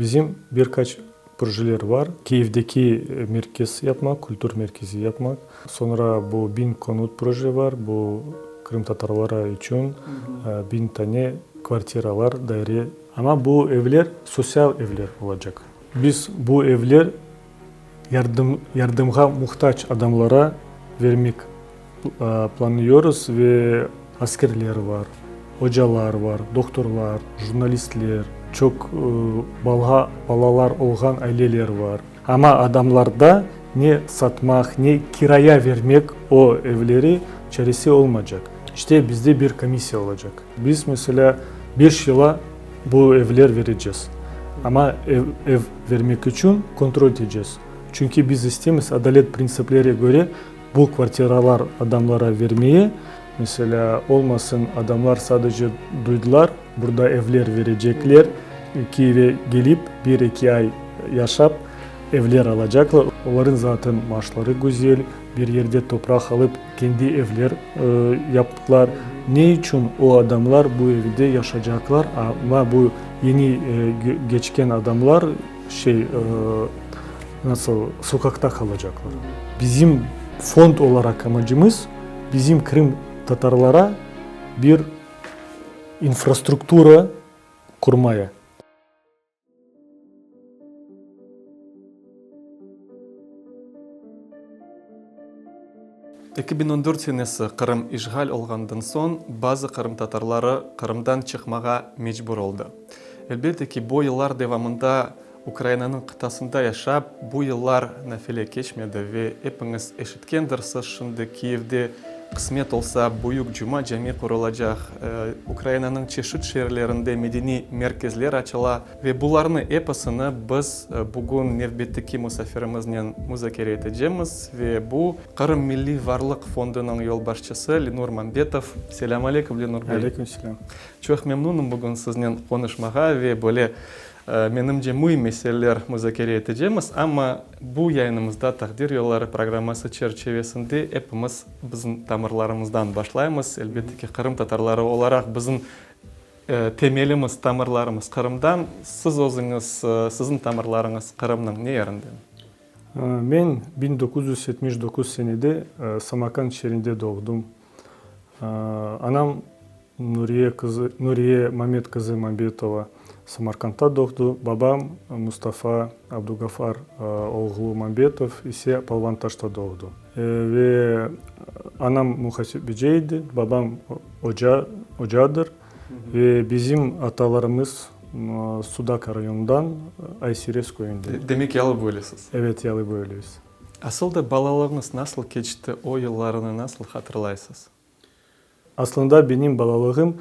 Bizim birkaç projeler var. Kiev'deki merkez yapmak, kültür merkezi yapmak. Sonra bu 1000 konut proje var. Bu Kırım Tatarları için 1000 tane kvartiralar, daire. Ama bu evler sosyal evler olacak. Biz bu evler yardımga muhtaç adamlara vermek planlıyoruz ve askerler var, hocalar var, doktorlar, jurnalistler, çok balalar olan aileler var. Ama adamlarda ne satmak, ne kiraya vermek o evleri çaresi olmayacak. İşte bizde bir komisya olacak. Biz mesela 5 yıla bu evler vereceğiz. Ama ev vermek için kontrol edeceğiz. Çünkü biz istemeyiz adalet prensiplerine göre bu kvartiralar adamlara vermeyi. Mesela olmasın adamlar sadece duydular, burada evler verecekler. Kiev'e gelip 1-2 ay yaşap evler alacaklar. Onların zaten maaşları güzel, bir yerde toprak alıp kendi evler yaptılar. Ne için o adamlar bu evde yaşayacaklar ama bu yeni geçken adamlar nasıl sokakta kalacaklar. Bizim fond olarak amacımız bizim Kırım Tatarlara bir infrastruktura kurmaya. senesi Kırım işgal olgandan son bazı Kırım Tatarları Kırım'dan çıkmağa mecbur oldu. Elbette ki bu yıllar devamında Ukrayna'nın kıtasında yaşap bu yıllar nafile geçmedi ve hepiniz eşitkendirsiniz. Şimdi Kiev'de kısmet olsa Büyük Cuma Camii kurulacak. Ukrayna'nın çeşitli şehirlerinde medeni merkezler açıla ve bunların hepsini biz bugün növbetteki misafirimizle müzakere edeceğiz ve bu Kırım Milli Varlık Fondu'nun yolbaşçısı Lenur Mambetov. Selam aleyküm Lenur Bey. Aleyküm selam. Çok memnunum bugün sizinle konuşmağa ve böyle menimce mühim meseleler müzakere edeceğiz ama bu yayınımızda Takdir Yolları programması çerçevesinde hepimiz bizim tamirlarımızdan başlayımız. Elbette ki Kırım Tatarları olarak bizim temelimiz, tamirlarımız Kırım'dan. Siz özünüz, sizin tamirlarınız Kırım'ın ne yerinden? Ben 1979 senede Samarkand şehrinde doğdum. Anam Nuriye Mehmet kızı Mambetova Samarkand'da doğdu. Babam Mustafa Abdugafar oğlu Mambetov ise Palvantaş'ta doğdu. Ve anam muhasebeciydi, babam hocadır. Ve bizim atalarımız Sudak rayonundan Aysires köyünde. Demek Yalıboylısınız. Evet, Yalıboyluyuz. Aslında balalığınız nasıl geçti, o yıllarını nasıl hatırlaysınız? Aslında benim balalığım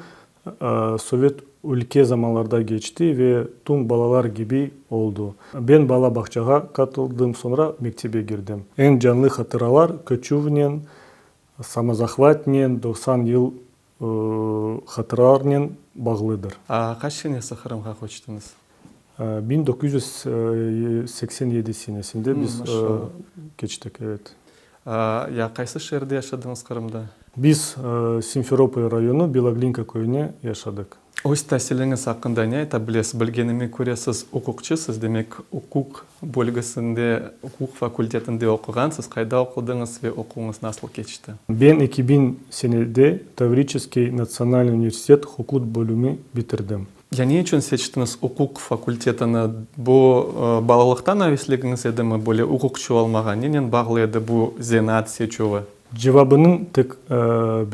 Sovyet ülke zamanlarda geçti ve tüm balalar gibi oldu. Ben bala bahçaga katıldım, sonra mektebe girdim. En canlı hatıralar Köçüv'nen, Samozahvat'nen 90 yıl hatıralarla bağlıdır. Kaç senesi Kırım'a koştunuz? 1987 senesinde biz geçtik, evet. Ya kaysı şehirde yaşadınız Kırım'da? Biz Simferopol rayonu Belaglinka köyüne yaşadık. Öz tahsiliniz hakkında ne aytabilisiz? Bilgenime göre siz hukukçısınız, demek hukuk bölgesinde, hukuk fakültetinde okugansınız. Kayda okudunuz ve okulunuz nasıl geçti? Ben 2000 senede Тавriçeский Naциональный Üniversitet hukuk bölümü bitirdim. Ya ne için seçtiniz hukuk fakültetini? Bu balalıktan avesliginiz edi mi? Böyle hukukçu olmağa neden bağlıydı bu zanaat seçuvi? Cevabının tek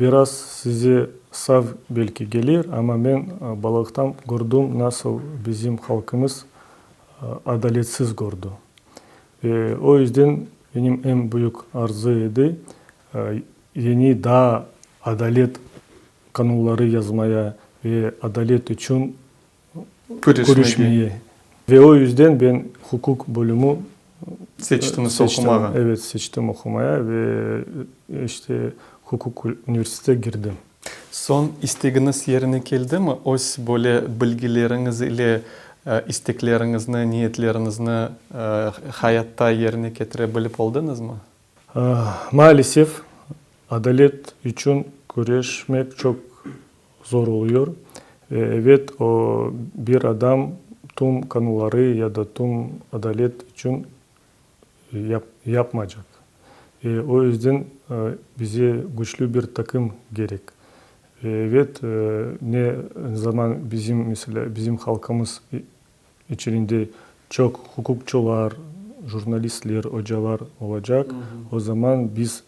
biraz size saf belki gelir ama ben balıktan gördüm nasıl bizim halkımız adaletsiz gördü. O yüzden benim en büyük arzuydu yeni daha adalet kanunları yazmaya ve adalet için görüşmeye. Ve o yüzden ben hukuk bölümü seçtim. Okumaya. Evet, seçtim okumaya ve işte hukuk üniversiteye girdim. Son isteğiniz yerine geldi mi? Öz böyle bilgileriniz ile isteklerinizni, niyetlerinizni hayatta yerine getirebilip oldunuz mu? Maalesef adalet için görüşmek çok zor oluyor. Evet, o bir adam tüm konuları ya da tüm adalet için yapmayacak. O yüzden bize güçlü bir takım gerek. Evet, ne zaman bizim halkımız içinde çok hukukçular, jurnalistler, hocalar olacak. O zaman biz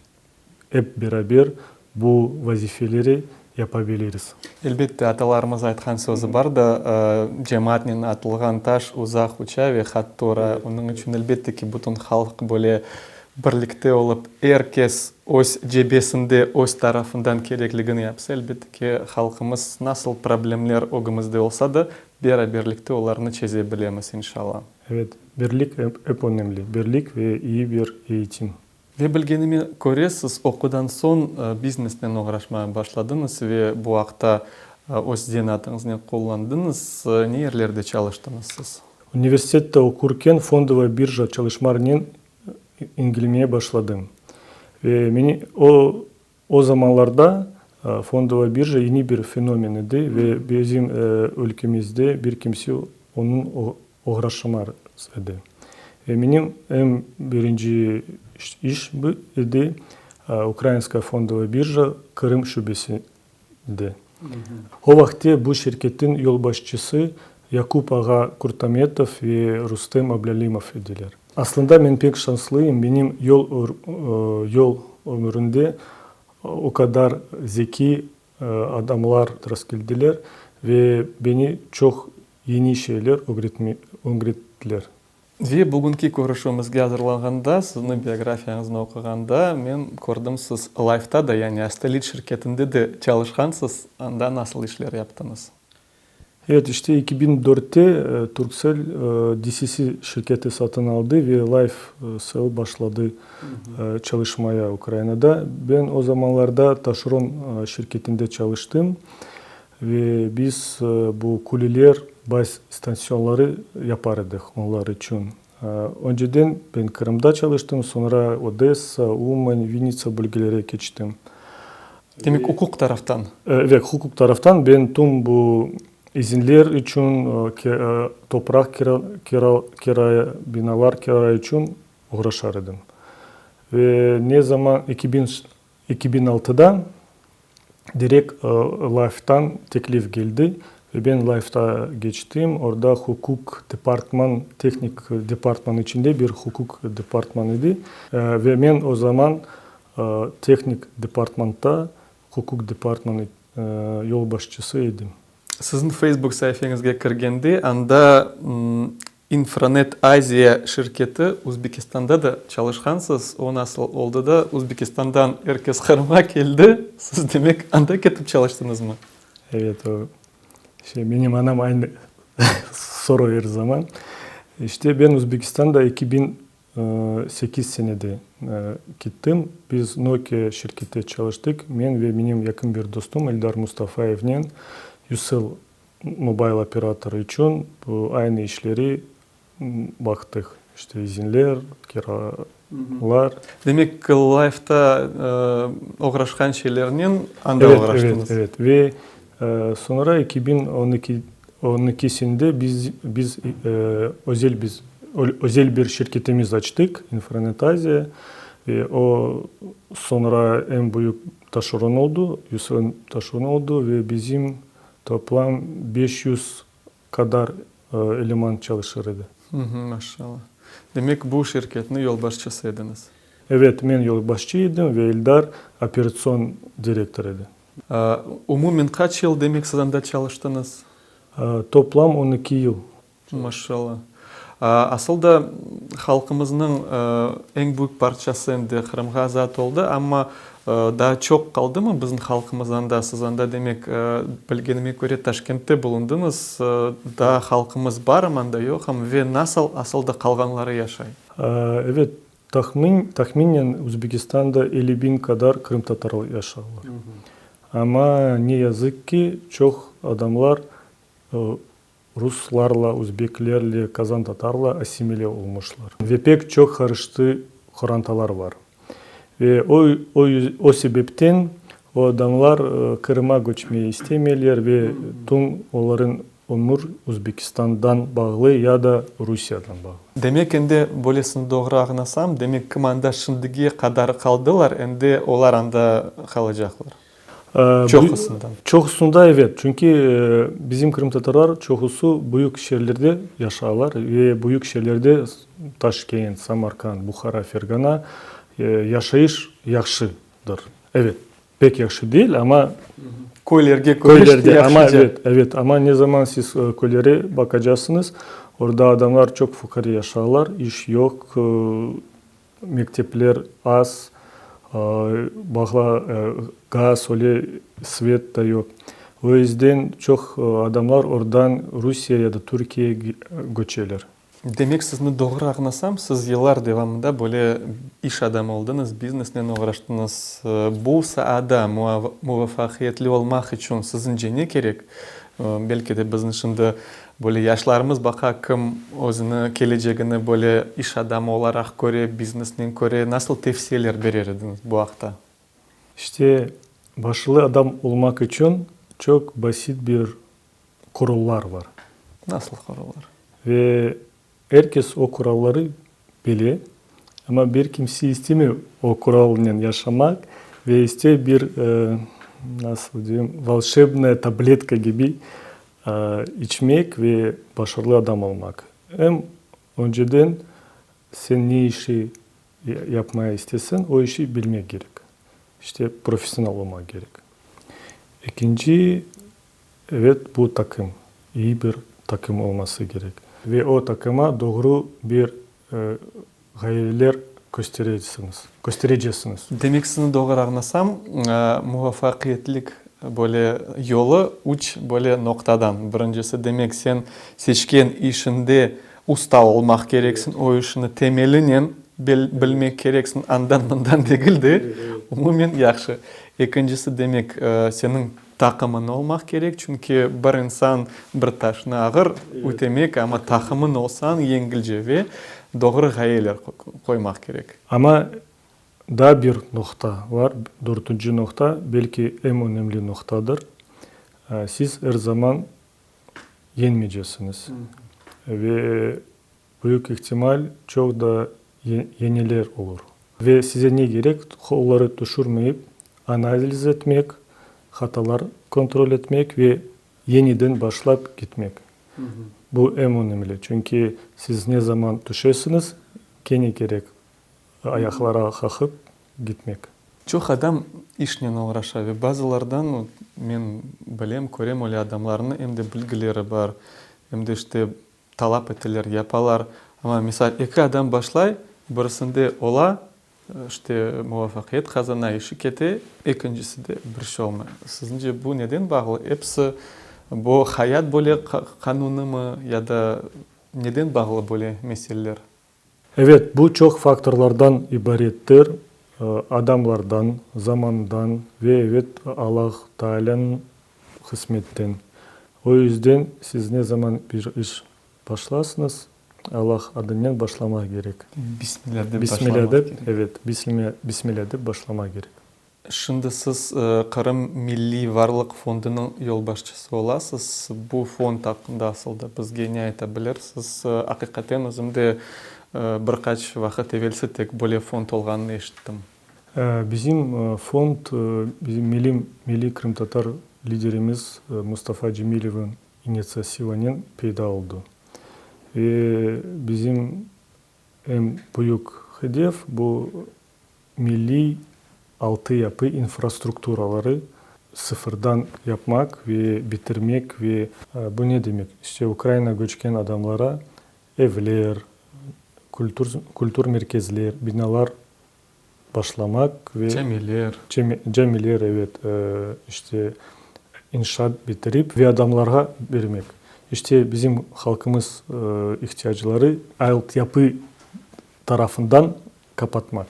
hep beraber bu vazifeleri yapabiliriz. Elbette atalarımız айтқан сөзі бар да, cemaatin atılған taş uzak uçar ve hattora. Onun için elbette ki bütün halk böyle birlikte olup herkes öz cebesinde öz tarafından gerekligini yapsa elbette ki halkımız nasıl problemler ogumuzda olsa da birlikte onlarını çözebiliriz inşallah. Evet, birlik hep önemli. Birlik ve iyi bir eğitim. Ve bilgenimi göre siz okudan son biznesden uğraşmaya başladınız ve bu hafta öz denatınızı kullandınız. Ne yerlerde çalıştınız siz? Üniversitede okurken fondu ve birja çalışmalarının ilgilenmeye başladım. Ve o zamanlarda fondu ve birja yeni bir fenomen idi ve bizim ülkemizde bir kimse onun uğraşamaz idi. Ve benim en birinci iş bu idi Ukrayinska fondova birja Kırım şubesinde. O vakti bu şirketin yol başçısı Yakup Ağa Kurtametov ve Rustem Ablalimov idiler. Aslında ben pek şanslıyım. Benim yol ömründe o kadar zeki adamlar rast geldiler ve beni çok yeni şeyler öğrettiler. Ve bugünkü görüşümüzge hazırlanğanda, sizin biyografiyanızı okuğanda, men gördüm siz Life'ta da, yani Astelit şirketinde de çalışkansız, anda nasıl işler yaptınız? Evet, işte 2004'te Turkcell DCC şirketi satın aldı ve Lifecell başladı çalışmaya Ukrayna'da. Ben o zamanlarda taşeron şirketinde çalıştım ve biz bu kuleler, baz istasyonları yapardık onlar için. Önceden ben Kırım'da çalıştım, sonra Odessa, Uman, Vinitsa bölgelere geçtim. Demek hukuk taraftan? Evet, hukuk taraftan ben tüm bu izinler için, toprak kiraya, binalar kiraya için uğraşardım. Ve ne zaman 2006'da direkt Life'tan teklif geldi. Ve ben Life'ta geçtim. Orada hukuk departman, teknik departman içinde bir hukuk departmanıydı. Ve ben o zaman teknik departmanda hukuk departmanı yol başçısıydım. Sizin Facebook sayfanızga kirgende, anda Infranet Aziya şirketi Uzbekistan'da da çalışkansız. O nasıl oldu da Uzbekistan'dan herkes Kırım'a geldi. Siz demek anda ketip çalıştınız mı? Evet, o benim anam aynı soru her zaman. İşte ben Uzbekistan'da 2008 senede gittim. Biz Nokia şirkette çalıştık. Ben ve benim yakın bir dostum Eldar Mustafayev'nin Ucell Mobile operatörü için bu aynı işleri baktık. İşte izinler, kiralar. Demek Life'ta uğraşkan şeylerinin anda uğraştınız. Evet. Ve sonra 2012'sinde biz özel bir şirketimiz açtık, Infranet Asia. Ve o sonra en büyük taşeron oldu, Ucell taşeron oldu ve bizim toplam 500 kadar eleman çalışırdı. Maşallah. Demek bu şirketin yol başçısıydınız. Evet, ben yol başçıydım ve Eldar operasyon direktörüydü. Umumen kaç yıl demek siz anda çalıştınız? Toplam 12 yıl. Maşallah. Aslında halkımızın en büyük parçası indi Kırım'a azat oldu ama daha çok kaldı mı bizim halkımızdan da siz anda demek bilgenime göre Taşkent'te bulundunuz. Daha halkımız var mı anda yok ama ve nasıl aslında kalganları yaşay? Evet, tahminen Uzbekistan'da 50.000 kadar Kırım Tatarı yaşarlar. Ama ne yazık ki çok adamlar Ruslarla, Uzbeklerle, Kazan Tatarla asimile olmuşlar. Ve pek çok karıştı Kur'antalar var. Ve o sebepten o adamlar Kırım'a göçmeyi istemiyorlar ve tüm onların Omur Uzbekistan'dan bağlı ya da Rusya'dan bağlı. Demek endi böylesini doğru anlasam, demek kımanda şimdiki kadar kaldılar, endi onlar anda kalacaklar. Çoğusundan. Çoğusunda evet. Çünkü bizim Kırım Tatarlar çoğusu büyük şehirlerde yaşarlar ve büyük şehirlerde Taşkent, Samarkand, Bukhara, Fergana yaşayış yaxşıdır. Evet. Pek yaxşı değil ama köylerde ama evet ama ne zaman siz köylere bakacaksınız orada adamlar çok fakir yaşarlar, iş yok, mektepler az, gaz, öyle svet de yok. O yüzden çok adamlar oradan Rusya ya da Türkiye'ye göçerler. Demek sizni doğru anlasam, siz yıllar devamında böyle iş adamı oldunuz, biznesle uğraştınız. Bu sahada muvaffakiyetli olmak için sizince ne gerek? Belki de bizim şimdi böyle yaşlarımız baka kim özünü, geleceğini böyle iş adamı olarak göre, biznesle göre nasıl tavsiyeler verirdiniz bu hafta? İşte başarılı adam olmak için çok basit bir kurallar var. Nasıl kurallar? Ve herkes o kuralları biliyor. Ama bir kimse istemiyor o kuralla yaşamak ve istiyor bir nasıl diyeyim, волшебная tabletka gibi içmek ve başarılı adam olmak. Hem önceden sen ne işi yapmaya istersen o işi bilmek gerek. İşte profesyonel olmak gerek. İkinci, evet bu takım, iyi bir takım olması gerek. Ve o takıma doğru bir gayeler göstereceksiniz. Demek sizni doğru anlasam, muvaffakiyetlik böyle yolu üç böyle noktadan. Birincisi demek sen seçken işinde usta olmak gereksin, o işini temelinen bilmek gereksin, andan bundan değil de umumen yaxşı. İkincisi demek senin takımın olmak gerek, çünkü bir insan bir taşını ağır ötemek ama takımın olsan yengilce ve doğru gayeler koymak gerek. Ama daha bir nokta var, dördüncü nokta, belki en önemli noktadır. Siz her zaman yenmeyeceksiniz. Ve büyük ihtimal çok da yeniler olur. Ve size ne gerek? Onları düşürmeyip analiz etmek, hatalar kontrol etmek ve yeniden başlayıp gitmek. Bu en önemli. Çünkü siz ne zaman düşersiniz, gene gerek ayaklara kalkıp gitmek. Çok adam işle uğraşıyor ve bazılardan ben bilem, görem öyle adamların hem de bilgileri var, hem de işte talep etiler, yaparlar. Ama misal iki adam başlay, birisinde ola, işte muvaffakiyet kazana işi kete, ikincisi de bir şey olmuyor. Sizce bu neden bağlı? Hepsi bu hayat böyle kanunu mu ya da neden bağlı böyle meseleler? Evet, bu çok faktörlerden ibarettir. Adamlardan, zamandan ve evet Allah Teala'nın kısmetten. O yüzden siz ne zaman bir iş başlarsınız, Allah adından başlamak gerek. Bismillah de, evet, Bismillah de başlamak gerek. Şimdi siz Kırım Milli Varlık Fondu'nun yol başçısı olasınız. Bu fond hakkında asıl da bizge ne aytabilirsiniz? Hakikaten özümde birkaç vakit evvelsi tek böyle fond olganını eşittim. Bizim fond, bizim Milli Kırım Tatar liderimiz Mustafa Cemilev'in inisiyatifinin peyda oldu. Ve bizim en büyük hedef bu milli altyapı infrastrukturaları sıfırdan yapmak ve bitirmek ve bu ne demek? İşte Ukrayna göçken adamlara evler, kültür merkezler, binalar başlamak ve camiler evet işte inşaat bitirip ve adamlara vermek. İşte bizim halkımız ihtiyaçları altyapı tarafından kapatmak.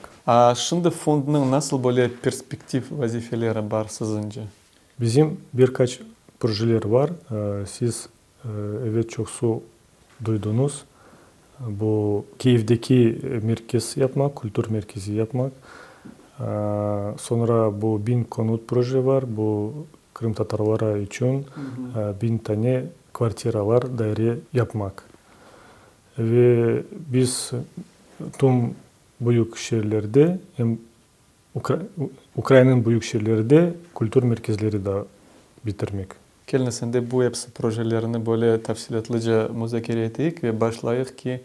Şimdi fondun nasıl böyle perspektif vazifeleri var sizce? Bizim birkaç projeler var. Siz evet çok su duydunuz. Bu Kiev'deki merkez yapmak, kültür merkezi yapmak. Sonra bu 1000 konut proje var. Bu Kırım Tatarlara için 1000 tane kvartiralar, daire yapmak. Ve biz tüm büyük şehirlerde, hem Ukrayna'nın büyük şehirlerde kültür merkezleri de bitirmek. Келнесінде bu hepsi projelerini böyle tafsilatlıca müzakere ettik ve başlayık ki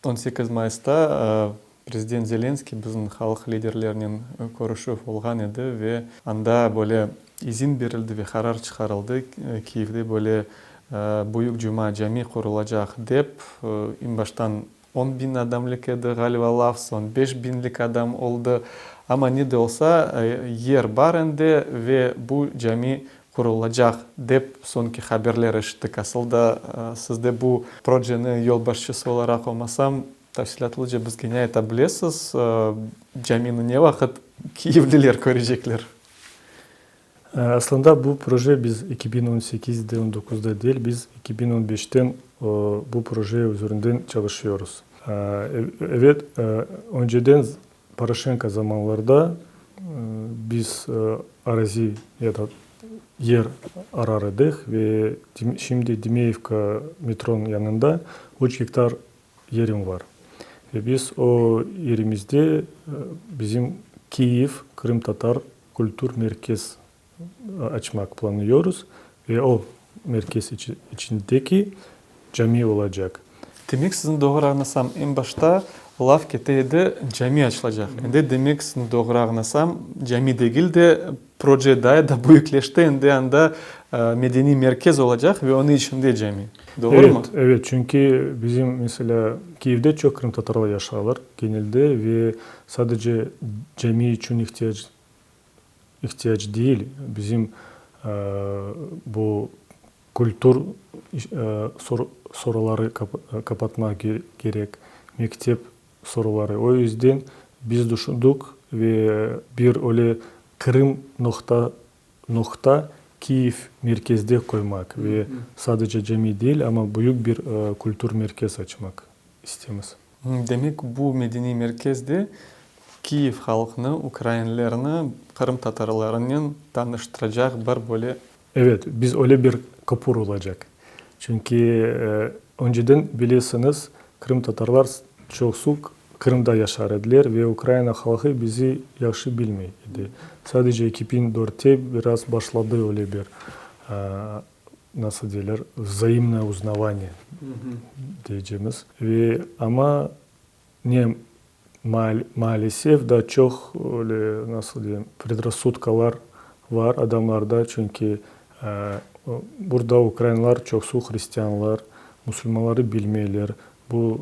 18 Mayıs'ta Президент Зеленский біздің халық лидерлерінен көрішіп болған еді ve анда böyle izin verildi ve karar çıkarıldı Kiev'de böyle büyük cuma cami kurulacak deyip en baştan 10.000 adamlık edi galiba laf, son 5.000'lik adam oldu. Ama ne de olsa yer var indi ve bu cami kurulacak deyip sonki haberler işittik. Aslında sizde bu projenin yol başçısı olarak olmasam tafsilatlıca bizge ne aytabilirsiniz? Camini ne vakit Kievliler görecekler? Aslında bu proje biz 2018'de 19'da değil, biz 2015'ten bu proje üzerinden çalışıyoruz. Evet, önceden Poroshenko zamanlarda biz arazi ya da yer arardık ve şimdi Dimeyevka metronun yanında 3 hektar yerim var. Ve biz o yerimizde bizim Kiev Kırım Tatar Kültür Merkez açmak planlıyoruz ve o merkez içindeki cami olacak. Demek sizin doğru anlasam en başta laf keteydi cami açılacak. Ende demek sizin doğru anlasam cami değil de proje daha da büyükleşti. Ende anda medeni merkez olacak ve onun içinde cami. Doğru mu? Evet, çünkü bizim mesela Kiev'de çok Kırım Tatarlar yaşarlar genelde ve sadece cami için ihtiyaç değil. Bizim bu kültür soruları kapatmak gerek, mektep soruları. O yüzden biz düşündük ve bir öyle Kırım nokta Kiev merkezde koymak ve sadece cami değil ama büyük bir kültür merkez açmak istemiyoruz. Demek bu medeni merkezde Kiev halkını, Ukraynalılarını, Kırım Tatarlarının tanıştıracak bir böyle. Evet, biz öyle bir kapı olacak. Çünkü önceden bilirsiniz Kırım Tatarlar çok sık Kırım'da yaşardılar ve Ukrayna halkı bizi yaxşı bilmeydi. Sadece 2004'te biraz başladı öyle bir nasıl derler, взаимное узнавание diyeceğimiz. Ve ama ne maalesef da çok öyle nasıl diyeyim predrasudkalar var adamlarda çünkü burada Ukraynalılar çok sık Hristiyanlar, Müslümanları bilmiyorlar. Bu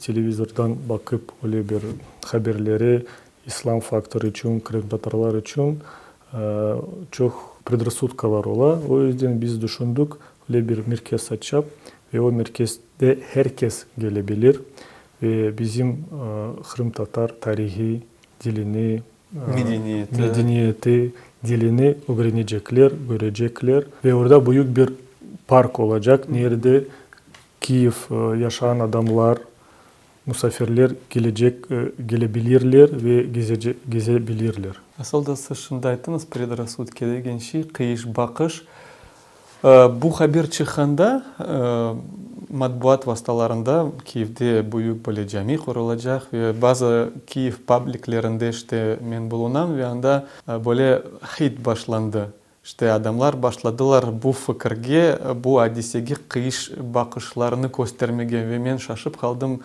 televizyondan bakıp öyle bir haberleri İslam faktörü için, Kırım Tatarlar için çok predrasudkalar ola. O yüzden biz düşündük öyle bir merkez açıp ve o merkezde herkes gelebilir. Ve bizim Kırım Tatar tarihi, dilini, medeniyeti, dilini öğrenecekler, görecekler. Ve orada büyük bir park olacak. Nerede Kiev yaşayan adamlar, misafirler gelebilirler ve gezebilirler. Aslında siz şimdi ayttınız predrasudke деген şey, kıyış bakış. Bu haber çıkanda matbuat vasıtalarında Kiev'de büyük böyle cami kurulacak ve bazı Kiev publiklerinde işte men bulunan ve anda böyle hit başlandı. İşte adamlar başladılar bu fikirge, bu hadisege kıyış bakışlarını göstermege ve men şaşıp kaldım.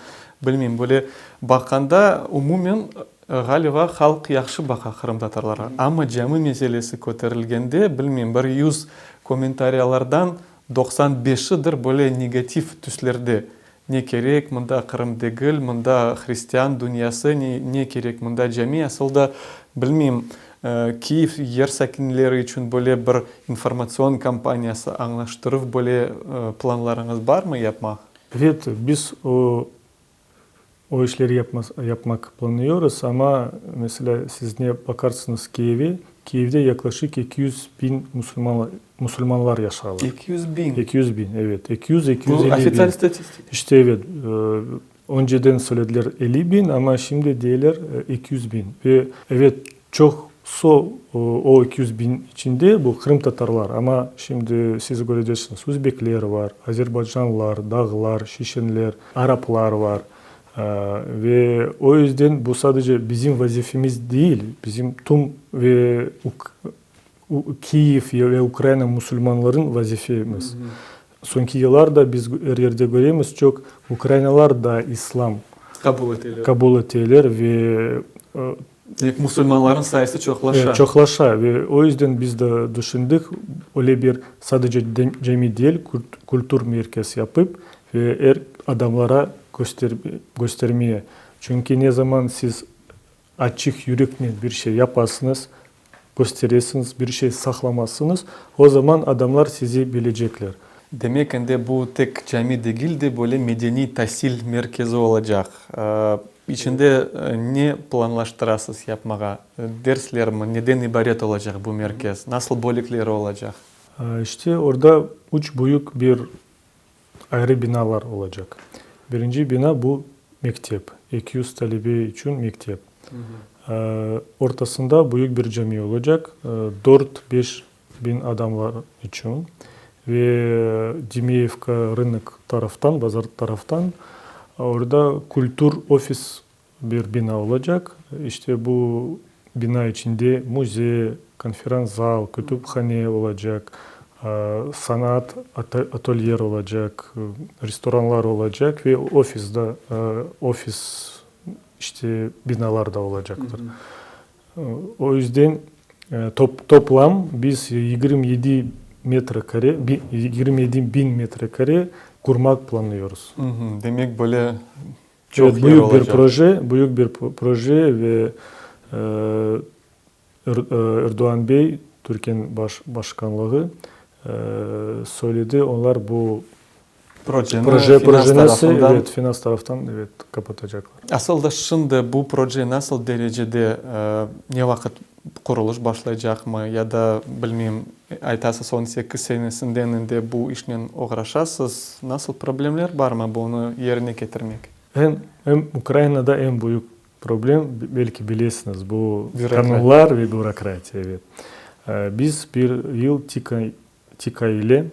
Bilmeyeyim böyle bakanda umumen galiba halk yaxşı baka Kırım Tatarlara. Ama cami meselesi ko'tarilgende bilmeyeyim bir 100 komentariyalardan 95'idir böyle negatif tüslerde. Ne gerek mında Kırım değil, mında Hristiyan dünyası, ne gerek mında cami. Aslında bilmeyeyim Kiev yer sakinleri için böyle bir informasyon kampanyası anlaştırıp böyle planlarınız var mı yapmak? Evet, biz o işleri yapmak planlıyoruz ama mesela siz ne bakarsınız Kiev'de yaklaşık 200 bin Müslümanlar yaşarlar. 200 bin. 200 bin, evet. 250 Bu bin. ofisyal statistik. İşte evet. Önceden söylediler 50 bin ama şimdi diyorlar 200 bin. Ve evet çok o 200 bin içinde bu Kırım Tatarlar ama şimdi siz göreceksiniz Uzbekler var, Azerbaycanlılar, Dağlar, Şişenler, Araplar var. Ve o yüzden bu sadece bizim vazifemiz değil, bizim tüm ve Kiev ve Ukrayna Müslümanların vazifemiz. Sonraki yıllarda biz her yerde görüyoruz çok Ukraynalılar da İslam kabul ediyorlar ve Demek Müslümanların sayısı çoklaşa. çoklaşa ve o yüzden biz de düşündük öyle bir sadece cami değil kültür merkezi yapıp ve her adamlara göstermeye. Çünkü ne zaman siz açık yürekli bir şey yaparsınız, gösterirsiniz, bir şey saklamazsınız, o zaman adamlar sizi bilecekler. Demek ki bu tek cami değil de böyle medeni tahsil merkezi olacak. İçinde ne planlaştırasınız yapmaya? Dersler mi? Neden ibaret olacak bu merkez? Nasıl bölükleri olacak? İşte orada üç büyük bir ayrı binalar olacak. Birinci bina bu mektep. 200 talebe için mektep. Ortasında büyük bir cami olacak. 4-5 bin adamlar için. Ve Dimiyevka Rınak taraftan, Bazar taraftan orada kültür ofis bir bina olacak. İşte bu bina içinde müze, konferans zal, kütüphane olacak, sanat atölyeleri olacak, restoranlar olacak ve ofis işte binalar da olacaktır. O yüzden toplam biz 27 metrekare, 27 bin metrekare kurmak planlıyoruz. Demek böyle çok Evet, yer olacak. büyük bir proje ve Erdoğan Bey, Türkiye'nin başkanlığı söyledi. Onlar bu projeyi finans taraftan kapatacaklar. Aslında şimdi bu proje nasıl derecede ne vakit kuruluş başlayacak mı ya da bilmiyorum aytasız 18 senesinden de bu işle uğraşasınız. Nasıl problemler var mı bunu yerine getirmek? Hem Ukrayna'da en büyük problem belki bilirsiniz bu kanunlar ve bürokrasi. Evet. Biz bir yıl TİKA ile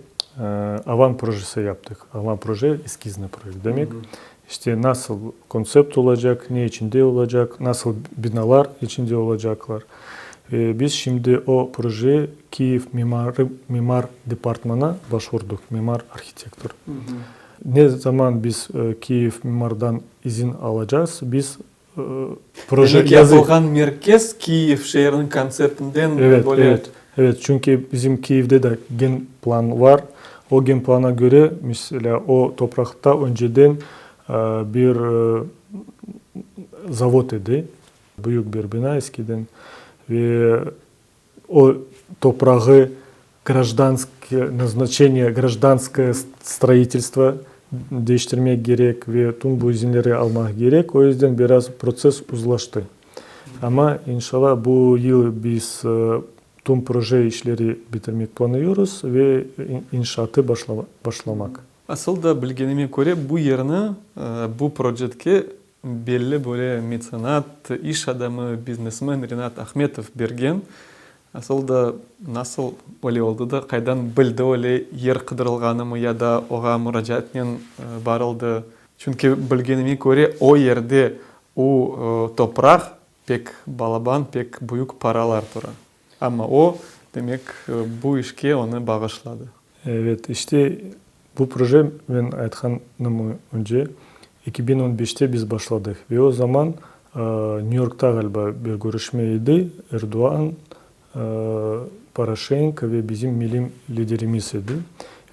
avan projesi yaptık. Avan proje eskizne proje demek. İşte nasıl konsept olacak, ne içinde olacak, nasıl binalar içinde olacaklar. Biz şimdi o projeye Kiev Mimar Departmanı'na başvurduk, mimar arhitektör. Ne zaman biz Kiev Mimar'dan izin alacağız, biz proje yapılgan merkez Kiev şehrinin konseptinden böyle... Evet, çünkü bizim Kiev'de de gen plan var. O gen plana göre mesela o toprakta önceden bir zavod idi. Büyük bir bina eskiden. Ve o toprağı gражданское строительство değiştirmek gerek ve tüm bu izinleri almak gerek. O yüzden biraz proses uzlaştı. Ama inşallah bu yıl biz tüm proje işleri bitirmek planlıyoruz ve inşaatı başlamak. Aslında bilgenime göre bu yerine bu projedeki belli böyle mecenat, iş adamı, biznesmen Rinat Ahmetov bergen. Aslında nasıl öyle oldu da kaydan bildi öyle yer kıdırılganı mı ya da oğa müracaatla barıldı. Çünkü bilgenime göre o yerde o toprak pek balaban, pek büyük paralar tura. Ama o demek bu işe onu bağışladı. Evet, işte bu proje ben aytkanım önce 2015'te biz başladık ve o zaman New York'ta galiba bir görüşmeydi. Erdoğan, Poroshenko ve bizim milli liderimiz idi.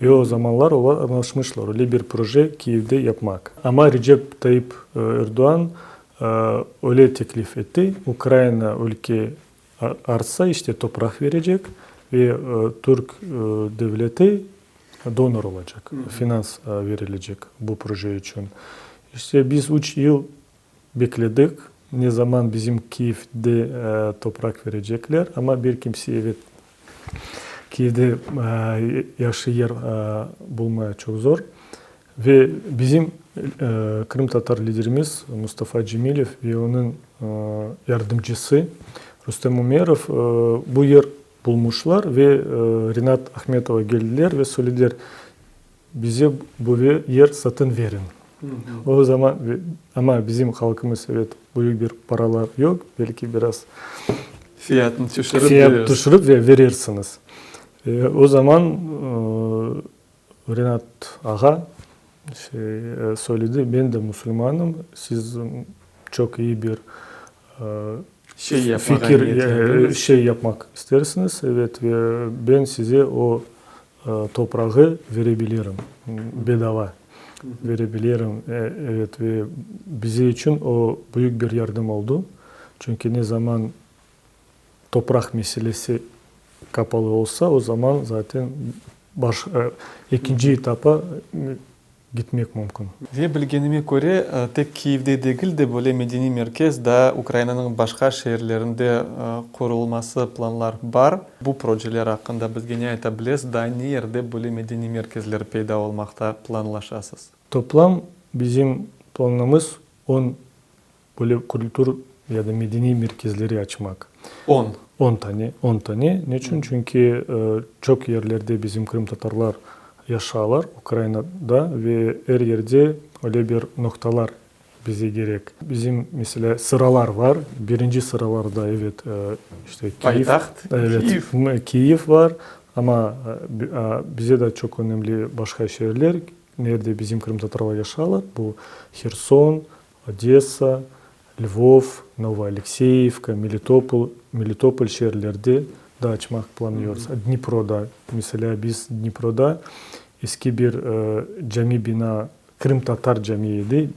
Ve o zamanlar anlaşmışlar öyle bir proje Kiev'de yapmak. Ama Recep Tayyip Erdoğan öyle teklif etti. Ukrayna ülke arsa işte toprak verecek ve Türk devleti donor olacak. Finans verilecek bu proje için. İşte biz 3 yıl bekledik. Ne zaman bizim Kiev'de toprak verecekler ama bir kimse evet Kiev'de yaşlı yer bulmaya çok zor. Ve bizim Kırım Tatar liderimiz Mustafa Cemilov ve onun yardımcısı Rüstem Umerov bu yer bulmuşlar ve Rinat Ahmetova geldiler ve söylediler bize bu yer satın verin. O zaman ama bizim halkımız evet büyük bir paralar yok. Belki biraz Fiyatını düşürüp fiyat düşürüp ve verirsiniz. O zaman Rinat Ağa söyledi ben de Müslümanım. Siz çok iyi bir fikir yapmak istersiniz. Evet ve ben size o toprağı verebilirim. Bedava verebilirim. Evet ve bize için o büyük bir yardım oldu. Çünkü ne zaman toprak meselesi kapalı olsa o zaman zaten ikinci etapa gitmek mümkün. Ve bilgenime göre tek Kiev'de değil de böyle medeni merkez de Ukrayna'nın başka şehirlerinde kurulması planlar var. Bu projeler hakkında biz gene aytabiliriz da ne yerde böyle medeni merkezler peyda olmakta planlaşasız? Toplam bizim planımız 10 böyle kültür ya da medeni merkezleri açmak. 10. 10 tane. Niçin? Çünkü çok yerlerde bizim Kırım Tatarlar yaşarlar Ukrayna'da ve her yerde öyle bir noktalar bize gerek. Bizim mesela sıralar var. Birinci sıralarda evet işte Kiev var ama bize de çok önemli başka şehirler nerede bizim Kırım Tatarlar yaşarlar. Bu Kherson, Odessa, Lvov, Novoalexeyevka, Melitopol şehirlerde de açmak planlıyoruz. Dnipro'da mesela biz Dnipro'da eski bir cami bina Kırım Tatar Camii'ydi.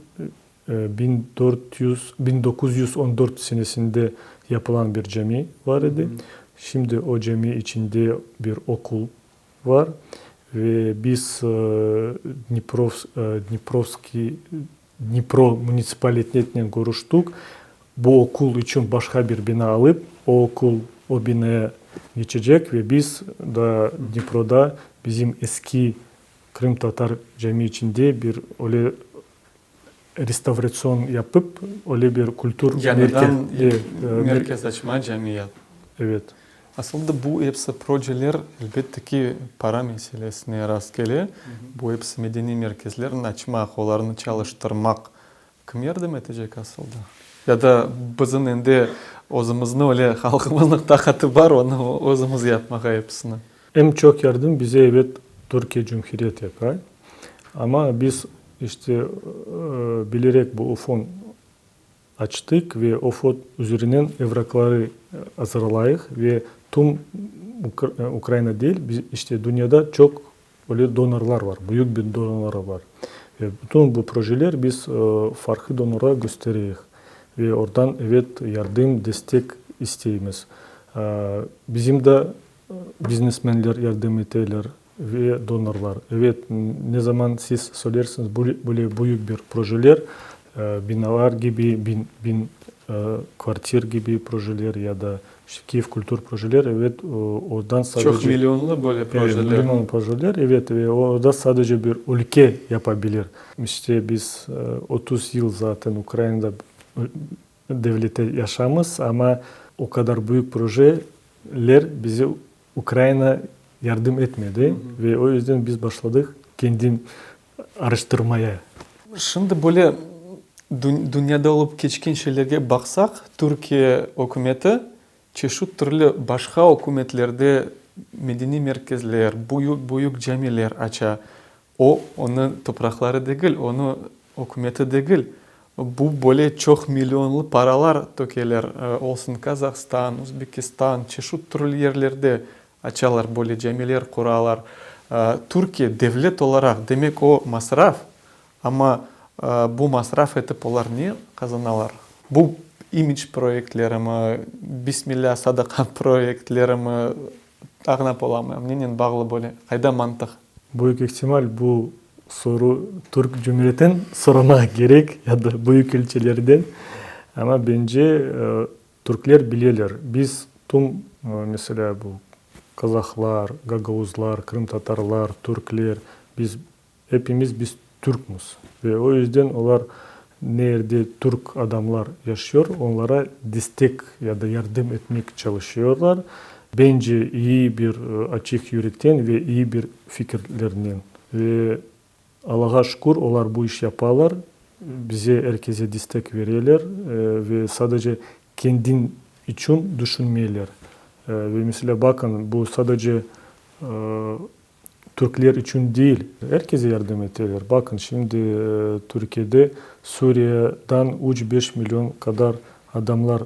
1914 senesinde yapılan bir cami var idi. Şimdi o cami içinde bir okul var ve biz Dnipro municipalitetle görüştük. Bu okul için başka bir bina alıp o binaya geçecek ve biz de Dnipro'da bizim eski Kırım Tatar Cami içinde bir öyle restorasyon yapıp öyle bir kültür merkez açma cemiyet. Evet. Aslında bu hepsi projeler elbette ki para meselesine rast geliyor. Bu hepsi medeni merkezlerini açmak, onlarını çalıştırmak kim yardım edecek aslında? Ya da bizim endi özümüzün öyle halkımızın takatı var onu özümüz yapmak hepsini. En çok yardım bize evet Türkiye Cumhuriyeti yapar. Ama biz işte bilerek bu fon açtık ve o fon üzerinden evrakları hazırlayık ve tüm Ukrayna değil işte dünyada çok böyle donorlar var. Büyük bir donorlar var. Ve bütün bu projeler biz farklı donora gösteriyoruz. Ve oradan evet yardım, destek isteğimiz. Bizim de biznesmenler yardım ederler ve donorlar. Evet ne zaman siz söylersiniz böyle büyük bir projeler, binalar gibi, kvartir gibi projeler ya da Kiev kültür projeler evet oradan sadece... Çok milyonlu böyle projeler. Evet, milyonlu projeler evet ve orada sadece bir ülke yapabilir. İşte biz 30 yıl zaten Ukrayna'da devlette yaşamış ama o kadar büyük projeler bize Ukrayna yardım etmedi ve o yüzden biz başladık kendim araştırmaya. Şimdi böyle dünyada olup geçken şeylerge baksak Türkiye hükümeti çeşit türlü başka hükümetlerde medeni merkezler, büyük camiler açar. Onun toprakları değil, onu hükümeti değil. Bu böyle çok milyonlu paralar tökeler olsun Kazakistan, Özbekistan, çeşit türlü yerlerde açarlar böyle camiler kurarlar. Türkiye devlet olarak demek o masraf ama bu masraf edip onlar ne kazanırlar? Bu image projektleri mi, Bismillah sadaka projektleri mi ağnap olamam. Neyle bağlı böyle? Kayda mantık? Büyük ihtimal bu soru Türk Cumhuriyeti'nden sormak gerek ya da büyük ülkelerden. Ama bence Türkler biliyorlar. Biz tüm mesela bu Kazaklar, Gagavuzlar, Kırım Tatarlar, Türkler hepimiz Türkmüz. Ve o yüzden onlar nerede Türk adamlar yaşıyor, onlara destek ya da yardım etmek çalışıyorlar. Bence iyi bir açık yürekten ve iyi bir fikirlerinden. Ve Allah'a şükür onlar bu iş yaparlar. Bize herkese destek veriyorlar ve sadece kendin için düşünmüyorlar. Ve mesela bakın bu sadece Türkler için değil, herkese yardım ediyorlar. Bakın şimdi Türkiye'de Suriye'den 3-5 milyon kadar adamlar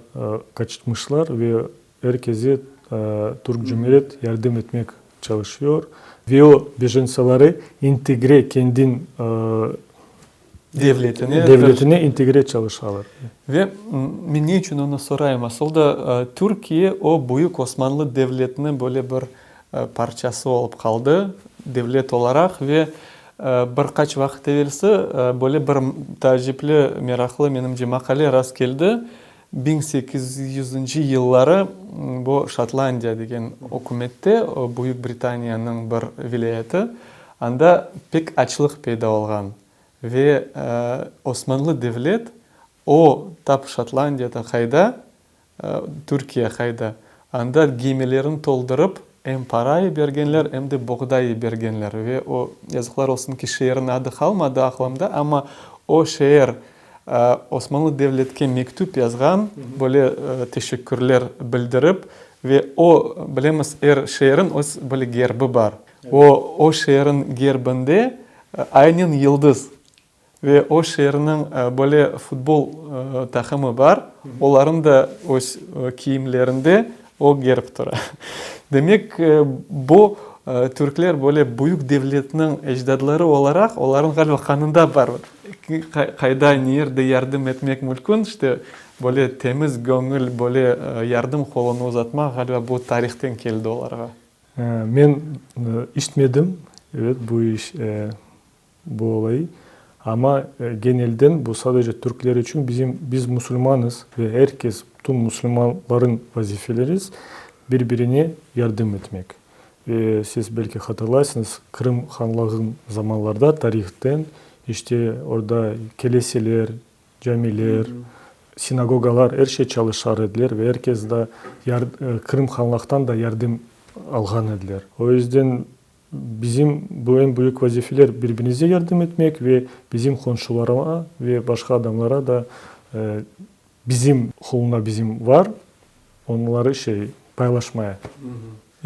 kaçmışlar ve herkese Türk Cumhuriyet yardım etmek çalışıyor. Ve o bejensaları entegre kendin devletine entegre çalışıyorlar. Ve ben ne için onu sorayım? Aslında Türkiye o büyük Osmanlı Devleti'nin böyle bir parçası olup kaldı devlet olarak ve birkaç vakit evvelsi böyle bir tacipli, meraklı menimce makale rast geldi. 1800. yılları bu Şotlandiya degen hükümette, Büyük Britanya'nın bir vilayeti, anda pek açlık peyda olgan. Ve Osmanlı Devlet o tap Şotlandiya'da kayda, Türkiye kayda, anda gemilerini toldurup hem parayı bergenler hem de buğdayı bergenler. Ve o yazıklar olsun ki şehrin adı kalmadı aklımda ama o şehir Osmanlı Devlet'e mektup yazgan, böyle teşekkürler bildirip ve o bilemiz şehrin böyle gerbi var. O şehrin gerbinde aynen yıldız ve o şehrin böyle futbol takımı var. Onların da o kiyimlerinde o gerb tura. Demek bu Türkler böyle büyük devletinin ecdadları olarak onların galiba kanında var. Kayda nerede yardım etmek mümkün, işte böyle temiz gönül, böyle yardım kolunu uzatmak galiba bu tarihten geldi onlara. Ben işitmedim, evet bu iş, bu olayı. Ama genelden bu sadece Türkler için biz Müslümanız ve herkes, tüm Müslümanların vazifeleriz birbirine yardım etmek. Ve siz belki hatırlarsınız Kırım Hanlığı'nın zamanlarda tarihten işte orada kiliseler, camiler, sinagogalar her şey çalışar ediler ve herkes de Kırım Hanlığı'ndan da yardım algan ediler. O yüzden bizim bu en büyük vazifeler birbirimize yardım etmek ve bizim komşulara ve başka adamlara da bizim huluna bizim var onları paylaşmaya.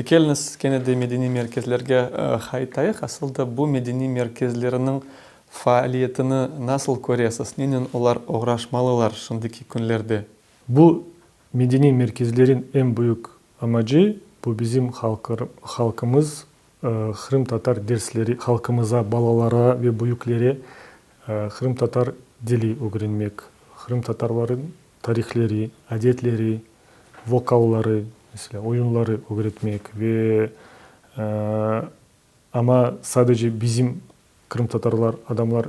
Geliniz gene de medeni merkezlerge haytayık. Aslında bu medeni merkezlerinin faaliyetini nasıl görüyorsunuz? Neden onlar uğraşmalılar şimdiki günlerde? Bu medeni merkezlerin en büyük amacı bu bizim halkımız Kırım Tatar dersleri halkımıza, balalara ve büyüklere Kırım Tatar dili öğrenmek, Kırım Tatarların tarihleri, adetleri, vokalları, mesela oyunları öğretmek ve ama sadece bizim Kırım Tatarlar adamlar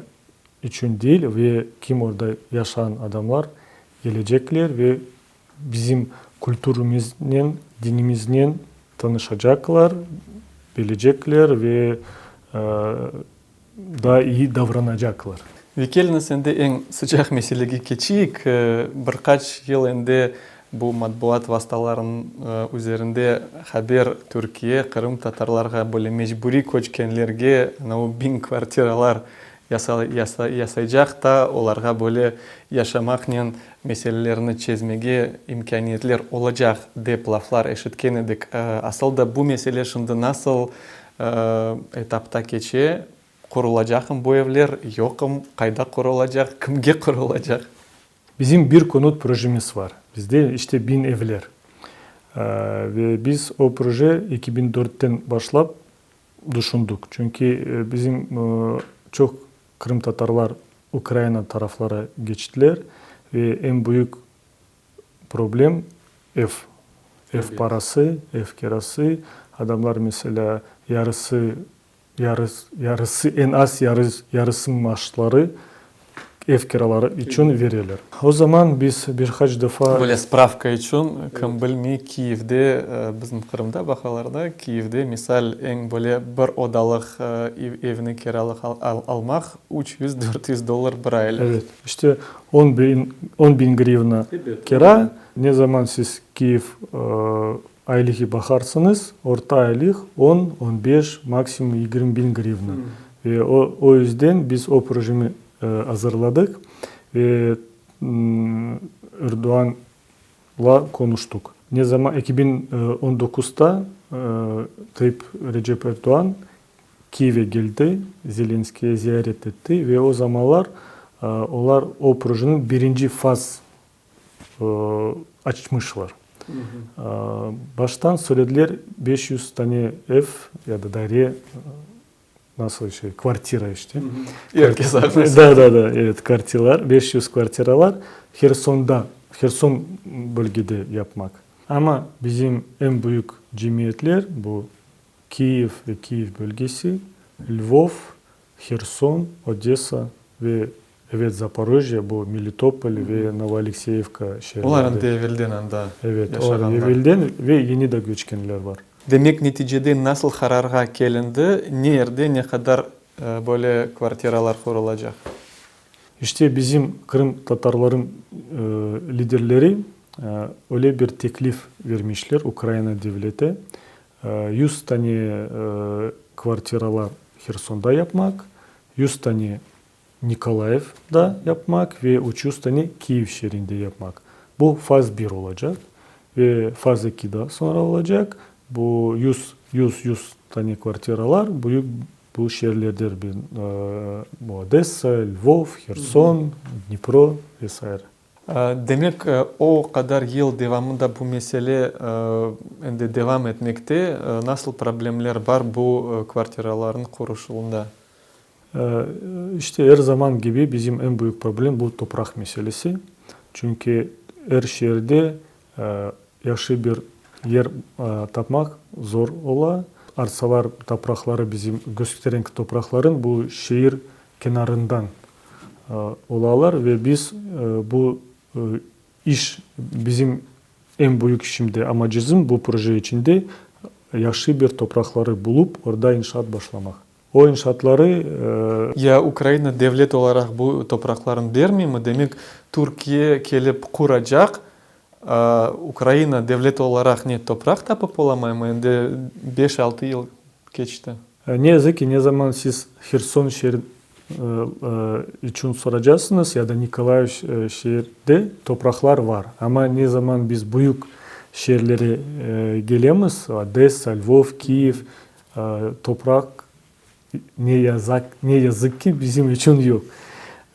için değil ve kim orada yaşayan adamlar gelecekler ve bizim kültürümüzden, dinimizden tanışacaklar, bilecekler ve daha iyi davranacaklar. Vekelini sende en sıcak meselege geçeyik. Birkaç yıl önce bu matbuat vasıtalarının üzerinde haber Türkiye, Kırım Tatarlarga böyle mecburi koçkenlerge bin kvartiralar yasayacak da onlarga böyle yaşamakla meselelerini çözmege imkaniyetler olacak dep laflar eşitken edik. Aslında bu mesele şimdi nasıl etapta geçe? Kurulacak mı bu evler? Yok mu? Kayda kurulacak? Kimge kurulacak? Bizim bir konut projemiz var. Bizde işte 1000 evler. Ve biz o proje 2004'ten başlayıp düşündük. Çünkü bizim çok Kırım Tatarlar Ukrayna taraflara geçtiler ve en büyük problem ev. Ev parası, ev kirası. Adamlar mesela yarısı en az yarısı maaşları ev kiraları için veriyorlar. O zaman biz birkaç defa Böyle spravka için kim bilmiyor Kiev'de bizim Kırım'da bakalarda Kiev'de misal en böyle bir odalık evini kiralık almak 300-400 dolar bir aylık. evet işte 10 bin grivna kira. Ne zaman siz Kiev aylığı bakarsanız orta aylık 10-15 maksimum 20 bin grivna. Ve o yüzden biz o projemi hazırladık ve Erdoğan'la konuştuk. Ne zaman 2019'da Tayyip Recep Erdoğan Kiev'e geldi, Zelenski'ye ziyaret etti ve o zamanlar onlar o projenin birinci faz açmışlar. Baştan söylediler 500 tane ev ya da daire nasıl kvartira işte. Herkes almış. Da evet kvartiralar 500 kvartiralar Herson bölgede yapmak. Ama bizim en büyük cemiyetler bu Kiev ve Kiev bölgesi, Lvov, Herson, Odessa ve evet Zaporojye, bu Melitopol ve Novoalexeyevka şehirleri. Onların devirden anda Evet, yaşaganlar. o devirden ve yeni de göçkenler var. Demek neticede nasıl kararga gelindi, nerede ne kadar böyle kvartiralar kurulacak? İşte bizim Kırım Tatarların liderleri öyle bir teklif vermişler Ukrayna devlete. 100 tane kvartiralar Herson'da yapmak, 100 tane Nikolaev'da yapmak ve 300 tane Kiev şehrinde yapmak. Bu faz 1 olacak ve faz 2 daha sonra olacak. Bu 100 tane kvartiralar bu şehirlerdir. Bu Odessa, Lvov, Herson, Dnipro vesaire. Demek o kadar yıl devamında bu mesele devam etmekte. Nasıl problemler var bu kvartiraların kuruluşunda? İşte her zaman gibi bizim en büyük problem bu toprak meselesi. Çünkü her şehirde yaşlı bir yer tapmak zor ola. Arsalar, toprakları bizim gösteren toprakların bu şehir kenarından olalar ve biz bu iş bizim en büyük şimdi amacımız bu proje içinde yaşlı bir toprakları bulup orada inşaat başlamak. O inşaatları Ya Ukrayna devlet olarak bu toprakların vermiyor mu? Demek Türkiye gelip kuracak. Ukrayna devlet olarak ne toprak tapıp olamay mı? 5-6 yıl geçti. Ne yazık ki ne zaman siz Herson şehir için soracaksınız ya da Nikolaev şehirde topraklar var. Ama ne zaman biz büyük şehirlere gelemiz, Odessa, Lvov, Kiev, toprak ne yazık ki bizim için yok.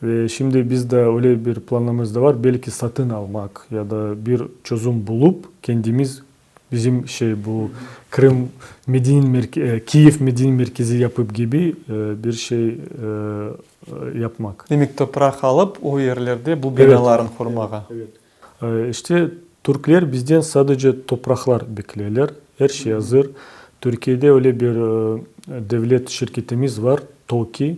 Ve şimdi bizde öyle bir planımız da var. Belki satın almak ya da bir çözüm bulup kendimiz bizim bu Kırım Kiev Medine merkezi yapıp gibi bir şey yapmak. Demek toprak alıp o yerlerde bu binaların kurmağa. Evet. İşte Türkler bizden sadece topraklar bekliyorlar. Her şey hazır. Türkiye'de öyle bir devlet şirketimiz var, TOKİ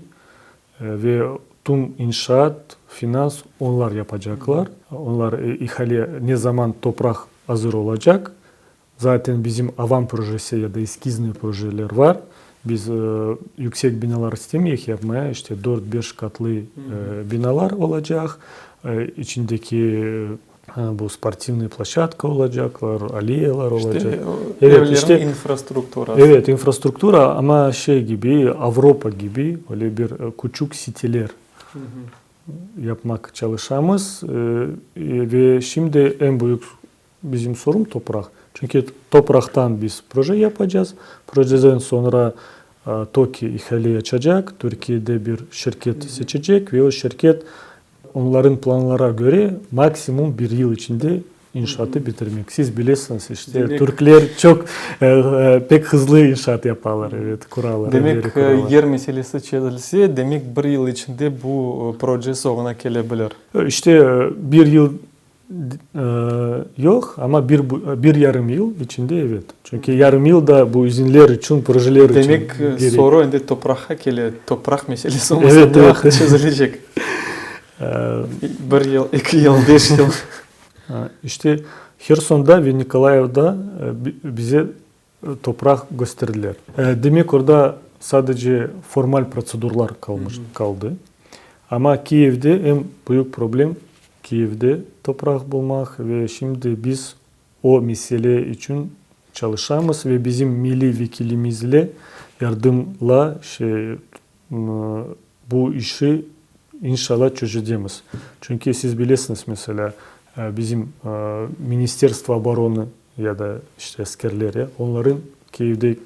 ve tüm inşaat, finans onlar yapacaklar. Onlar ihale ne zaman toprak hazır olacak. Zaten bizim avan projesi ya da eskizli projeler var. Biz yüksek binalar istemiyoruz yapmaya. İşte 4-5 katlı binalar olacak. İçindeki bu sportivne площадка olacaklar, aleyalar olacak. İşte infrastruktura. Evet, infrastruktura ama gibi Avrupa gibi öyle bir küçük siteler yapmak çalışamız ve şimdi en büyük bizim sorun toprak. Çünkü topraktan biz proje yapacağız. Projeden sonra TOKİ ihale açacak. Türkiye'de bir şirket seçecek ve o şirket onların planlara göre maksimum bir yıl içinde inşaatı bitirmek. Siz bilirsiniz işte Demek, Türkler çok pek hızlı inşaat yaparlar. Evet, kurallar. Demek yer meselesi çözülse demek bir yıl içinde bu proje sonuna gelebilir. İşte bir yıl yok ama bir yarım yıl içinde evet. Çünkü yarım yılda bu izinler için, projeler için demek soru ende toprağa gele, toprak meselesi evet. çözülecek. Bir yıl, 2 yıl, 5 yıl. İşte Herson'da ve Nikolaev'da bize toprak gösterdiler. Demek orada sadece formal prosedurlar kaldı. Ama Kiev'de en büyük problem Kiev'de toprak bulmak ve şimdi biz o mesele için çalışamız ve bizim milli yardımla bu işi inşallah çözeceğiz. Çünkü siz bilirsiniz mesela bizim Ministerstvo Obrony ya da işte askerleri, onların Kiev'de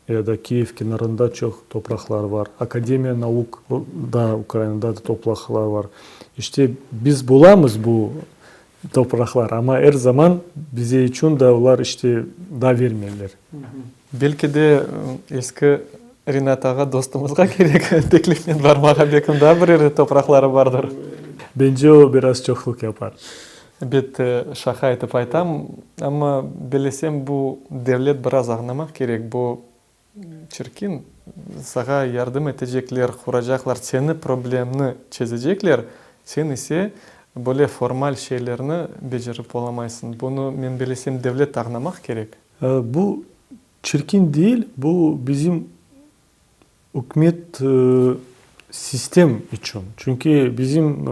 ya da Kiev kenarında çok topraklar var. Akademiya Nauk da Ukrayna'da da topraklar var. İşte biz bulamız bu topraklar ama her zaman bize için de onlar işte da vermiyorlar. Belki de eski Rinat ağa dostumuzga gerek tekliften varmağa bekim daha bir yerde toprakları vardır. Bence o biraz çokluk yapar. Bet şaka etip aytam ama bilesem bu devlet biraz ağlamak gerek. Bu çirkin sana yardım edecekler, kuracaklar, seni problemini çözecekler. Sen ise böyle formal şeylerini becerip olamaysın. Bunu men bilesem devlet ağlamak gerek. Bu çirkin değil, bu bizim hükümet sistem için. Çünkü bizim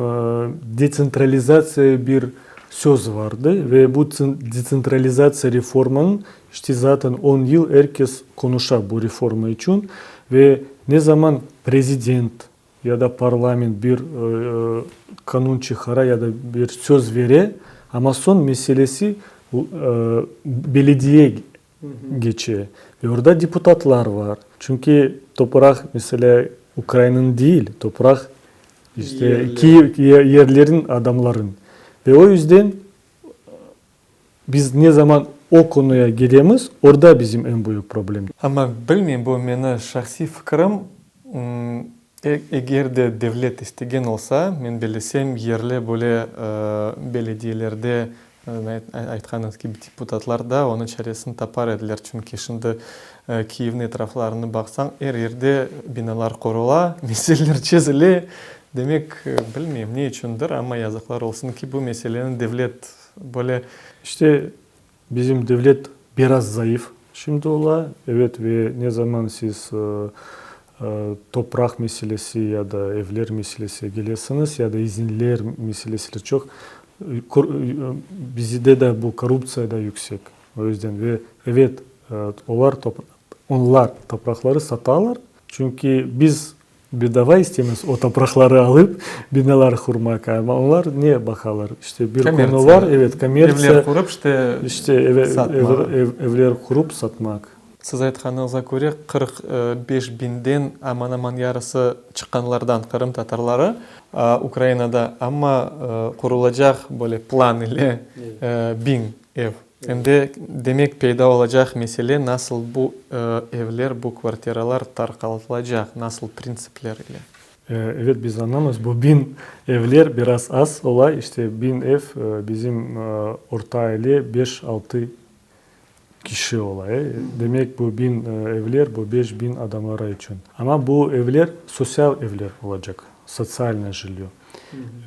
desentralizasyon bir söz vardı ve bu desentralizasyon reformunun işte zaten 10 yıl herkes konuşuyor bu reformu için ve ne zaman prezident ya da parlament bir kanun çıkara ya da bir söz vere ama son meselesi belediye geçiyor. Ve orada deputatlar var. Çünkü toprak mesela Ukrayna'nın değil, toprak işte yerlerin adamların. Ve o yüzden biz ne zaman o konuya gelemiz, orada bizim en büyük problem. Ama bilmiyorum, bu meni şahsi fikrim. Eğer de devlet istegen olsa, men bilesem yerli böyle belediyelerde aytkanız gibi deputatlar da onun çaresini tapar ediler. Çünkü şimdi Kiev'in etraflarını baksan her yerde binalar kurula, meseleler çözüle. Demek bilmiyorum ne içindir ama yazıklar olsun ki bu meselenin devlet böyle... İşte bizim devlet biraz zayıf. Şimdi ola evet ve ne zaman siz toprak meselesi ya da evler meselesi gelirsiniz ya da izinler meselesi çok bizde de bu korrupsiya da yüksek. O yüzden ve evet onlar toprakları satarlar. Çünkü biz bedava istemiyoruz o toprakları alıp binalar kurmak ama onlar niye bakarlar? İşte bir konu var evet komersiya. Evler kurup işte evler kurup satmak. Siz aytkanınıza göre 45 binden aman yarısı çıkanlardan Kırım Tatarları Ukrayna'da ama kurulacak böyle plan ile 1000 ev. Şimdi demek peyda olacak mesele nasıl bu evler, bu kvartiralar tarkalacak, nasıl prensipler ile. Evet biz anlamaz. Bu 1000 evler biraz az olay. İşte 1000 ev bizim orta aile 5-6 kişi olayı. Demek bu 1000 evler bu 5000 adamlara için. Ama bu evler sosyal evler olacak. Sosyal jilyo.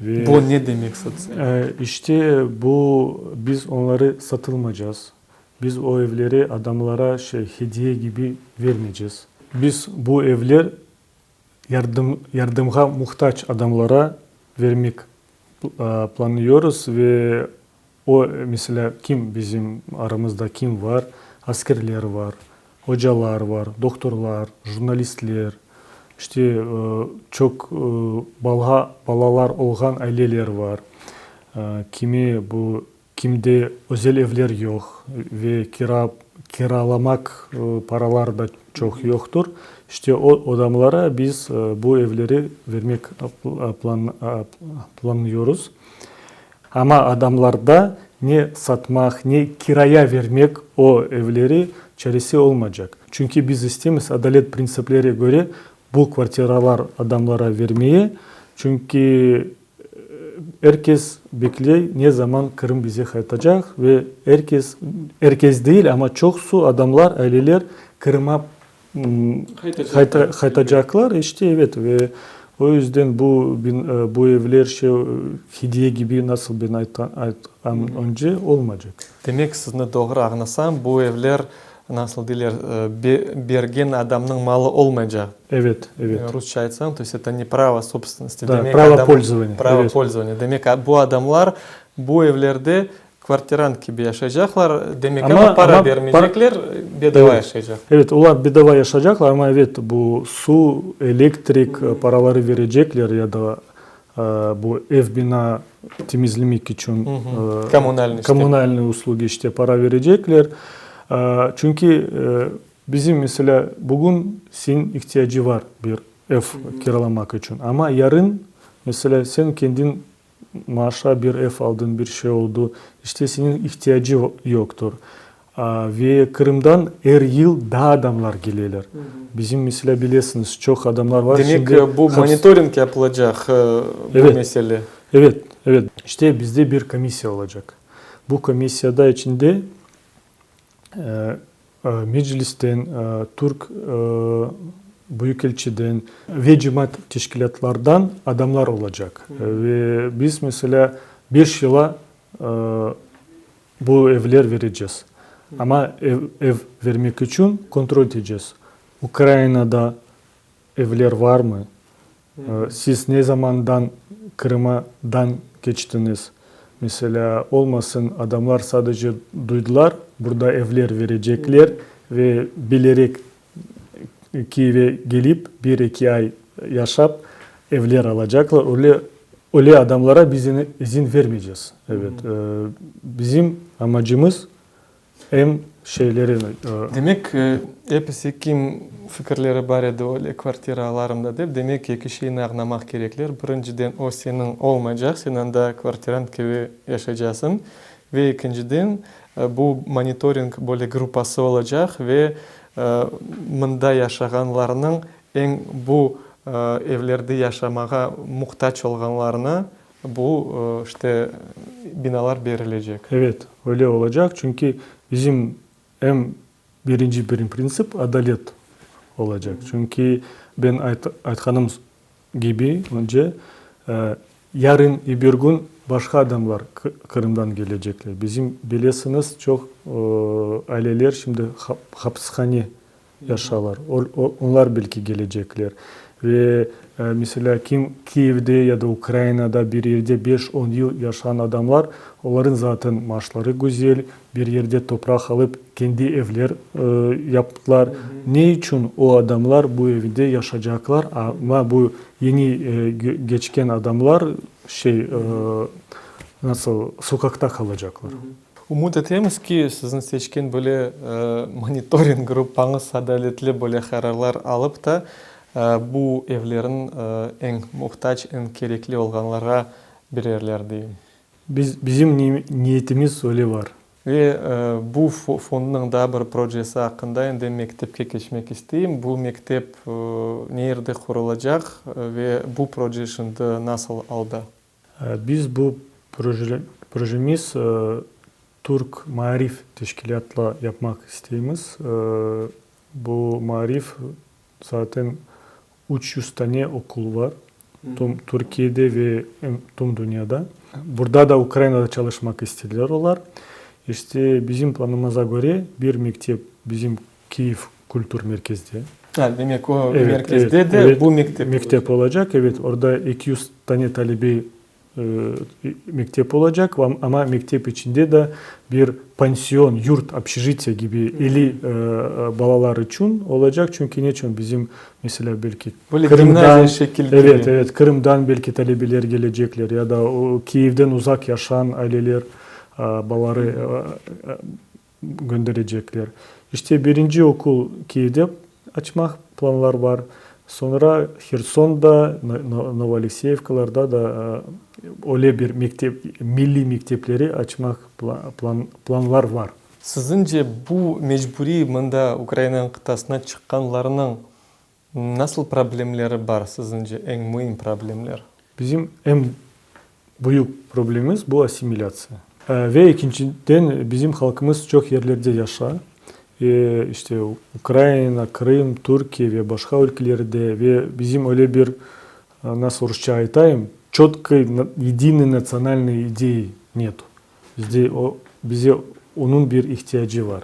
Bu ne demek sosyal? İşte bu biz onları satılmayacağız. Biz o evleri adamlara hediye gibi vermeyeceğiz. Biz bu evler yardımga muhtaç adamlara vermek planlıyoruz ve o mesela kim bizim aramızda kim var? Askerler var, hocalar var, doktorlar, jurnalistler, işte çok balalar olan aileler var. Kimde özel evler yok ve kiralamak paralar da çok yoktur. İşte o adamlara biz bu evleri vermek planlıyoruz. Ama adamlarda ne satmak ne kiraya vermek o evleri çaresi olmayacak. Çünkü biz istemiyoruz adalet prensiplerine göre bu kvartiralar adamlara vermeyi. Çünkü herkes bekliyor ne zaman Kırım bize kaytacak ve herkes değil ama çok su adamlar, aileler Kırım'a kaytacaklar. İşte evet ve O yüzden bu evler hediye gibi nasıl ben aytkan önce olmayacak. Demek sizni doğru anlasam bu evler nasıl diler bergen adamның malı olmayacak. Evet. Rusça aytsam, то есть это не право собственности. Да, Demek право пользования. Право Evet. пользования. Demek bu adamlar bu evlerde kvartirant gibi yaşayacaklar. Demek Ama- ama para ama vermeyecekler, bedava Evet. yaşayacak. Evet, onlar bedava yaşayacaklar ama evet bu su, elektrik paraları verecekler ya da bu ev bina temizlemek için коммунальный услуги işte para verecekler. Çünkü bizim mesela bugün senin ihtiyacı var bir ev kiralamak için ama yarın mesela sen kendin maaşa bir ev aldın, bir şey oldu. İşte senin ihtiyacı yoktur. Ve Kırım'dan her yıl daha adamlar geliyorlar. Bizim mesela biliyorsunuz çok adamlar var. Demek Şimdi bu monitoring yapılacak bu Evet. mesele. Evet. İşte bizde bir komisya olacak. Bu komisyada içinde meclisten, Türk Büyükelçiden ve cemaat teşkilatlardan adamlar olacak. Ve biz mesela 5 yıla bu evler vereceğiz. Ama ev vermek için kontrol edeceğiz. Ukrayna'da evler var mı? Siz ne zamandan Kırım'dan geçtiniz? Mesela olmasın adamlar sadece duydular, burada evler verecekler ve bilerek Kiev'e gelip 1-2 ay yaşap evler alacaklar. Öyle adamlara biz izin vermeyeceğiz. Evet. Bizim amacımız hem şeylerin... Demek hepsi kim fikirleri var edi öyle kvartiralarımda dep. Demek iki şeyini anlamak gerekler. Birinciden o senin olmayacak. Sen anda kvartirant gibi yaşayacaksın. Ve ikinciden bu monitoring böyle grupası olacak ve mında yaşaganlarının en bu evlerde yaşamaya muhtaç olanlarına bu işte binalar verilecek. Evet, öyle olacak. Çünkü bizim birinci prensip adalet olacak. Çünkü ben aytkanım gibi önce yarın bir gün başka adamlar Kırım'dan gelecekler. Bizim biliyorsunuz çok aileler şimdi hapishane yaşarlar. Onlar belki gelecekler. Ve mesela kim Kiev'de ya da Ukrayna'da bir yerde 5-10 yıl yaşayan adamlar, onların zaten maaşları güzel, bir yerde toprak alıp kendi evler yaptılar. Ne için o adamlar bu evde yaşayacaklar ama bu yeni geçken adamlar nasıl sokakta kalacaklar. Umut etemiz ki sizin seçken böyle monitoring gruppanız adaletli böyle kararlar alıp da bu evlerin en muhtaç, en gerekli olanlara birerler diyeyim. Bizim niyetimiz öyle var. Ve bu fondun da bir projesi hakkında endi mektepke geçmek isteyeyim. Bu mektep nerede kurulacak ve bu proje şimdi nasıl aldı? Biz bu projemiz Türk Marif Teşkilat'la yapmak isteğimiz. Bu Marif zaten 300 tane okul var. Tüm Türkiye'de ve tüm dünyada. Burada da Ukrayna'da çalışmak istediler onlar. İşte bizim planımıza göre bir mektep bizim Kiev Kültür Merkezi'de. Demek o merkezde de bu mektep olacak. Evet, orada 200 tane talebe mektep olacak ama mektep içinde de bir pansiyon, yurt, общежитие gibi 50 balalar için olacak. Çünkü ne için bizim mesela belki Kırım'dan evet Kırım'dan belki talebeler gelecekler ya da o Kiev'den uzak yaşayan aileler balaları gönderecekler. İşte birinci okul Kiev'de açmak planlar var. Sonra Herson'da, Novoalexeyevkalarda da öyle bir milli mektepleri açmak planlar var. Sizince bu mecburi mında Ukrayna kıtasına çıkanlarının nasıl problemleri var sizince en mühim problemler? Bizim en büyük problemimiz bu asimilasyon. Ve ikinciden bizim halkımız çok yerlerde yaşar. İşte Ukrayna, Kırım, Türkiye ve başka ülkelerde ve bizim öyle bir нас орысча айтайын, четкой единой национальной идеи нету. Бізде onun bir ihtiyacı var.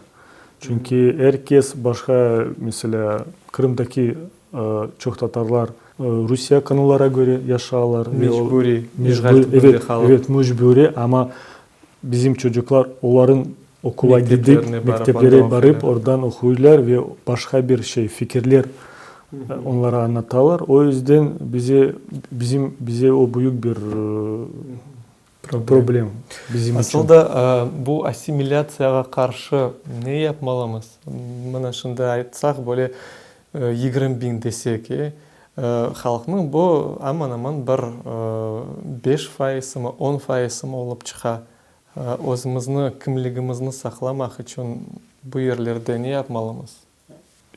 Çünkü herkes başka, mesela Kırım'daki çok Tatarlar Rusya kanunlara göre yaşarlar. Mecburi. Evet, mecburi ama bizim çocuklar onların okula gidip mekteplere barıp oradan okuyorlar ve başka bir fikirler onlara anlatıyorlar. O yüzden bize o büyük bir problem bizim için. Aslında bu asimiляцияға karşı ne yapmalımız? Mana şimdi айтсақ böyle 20.000 desek, халықтың bu aman bir 5% mı 10% mı olup çıka. Özümüzni, kimligimizni saklamak için bu yerlerde ne yapmalımız?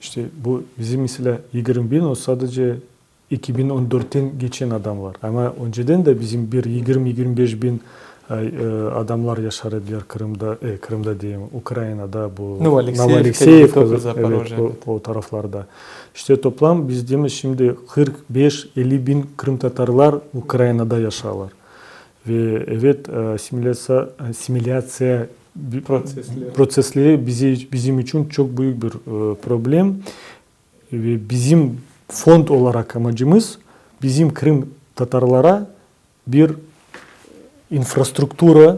İşte bu bizim mesela 20.000 o sadece 2014'ten geçen adam var. Ama önceden de bizim bir 20-25 bin adamlar yaşardılar Kırım'da diyeyim, Ukrayna'da, bu Novoalekseyevka, o taraflarda. İşte toplam bizde şimdi 45-50 bin Kırım Tatarlar Ukrayna'da yaşarlar. Ve evet, asimiляция prosesleri bizim için çok büyük bir problem. Ve bizim fond olarak amacımız bizim Kırım Tatarlara bir infrastruktura